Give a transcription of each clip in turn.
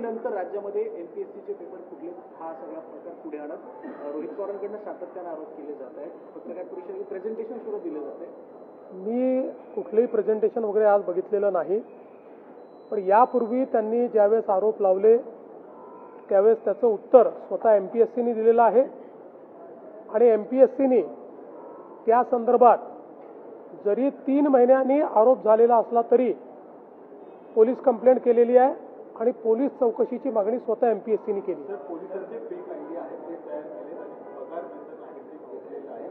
दिवाळीनंतर राज्यामध्ये एमपीएससीचे पेपर फुटले हा सगळा प्रकार पुढे आणत रोहित पवारांकडून सातत्याने आरोप केले जात आहेत. पत्रकार परिषदेत प्रेझेंटेशन सुद्धा दिलं जाते. मी कुठलेही प्रेझेंटेशन वगैरे आज बघितलेलं नाही, पण यापूर्वी त्यांनी ज्यावेळेस आरोप लावले त्यावेळेस त्याचं उत्तर स्वतः एमपीएससीने दिलेलं आहे आणि एमपीएससीने त्या संदर्भात जरी 3 महिन्यांनी आरोप झालेला असला तरी पोलीस कंप्लेंट केलेली आहे आणि पोलीस चौकशीची मागणी स्वतः एमपीएससीने केली. पोलिसांचे फेक आयडिया आहेत ते तयार केले आणि पगार वेतन आहे ते घेतलेलं आहे.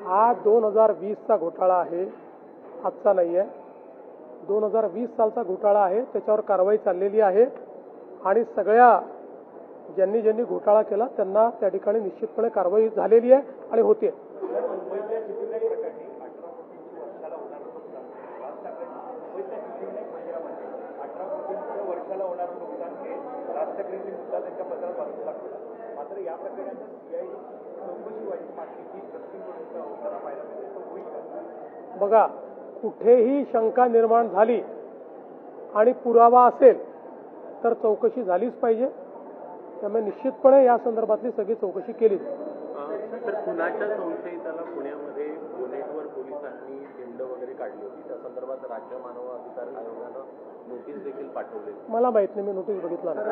हा 2020चा घोटाळा आहे, आजचा नाही आहे. 2020 सालचा घोटाळा आहे, त्याच्यावर कारवाई चाललेली आहे आणि सगळ्या ज्यांनी घोटाळा केला त्यांना त्या ठिकाणी निश्चितपणे कारवाई झालेली आहे आणि होते. वर्षाला होणारं नुकसान हे राष्ट्रपतींनी सुद्धा त्यांच्या पत्रात वाचू लागतं. मात्र या प्रकरणात सीआयडी चौकशी व्हायची मागणी ही प्रश्न पाहायला मिळते तो होईल का? बघा, कुठेही शंका निर्माण झाली आणि पुरावा असेल तर चौकशी झालीच पाहिजे. त्यामुळे निश्चितपणे या संदर्भातली सगळी चौकशी केली जाईल. तर खुनाच्या संशयिताला पुण्यामध्ये बोनेटवर पोलिसांनी झेंड वगैरे काढली होती. त्या संदर्भात राज्य मानव अधिकार आयोगानं नोटीस देखील पाठवली. मला माहित नाही, मी नोटीस बघितला नाही.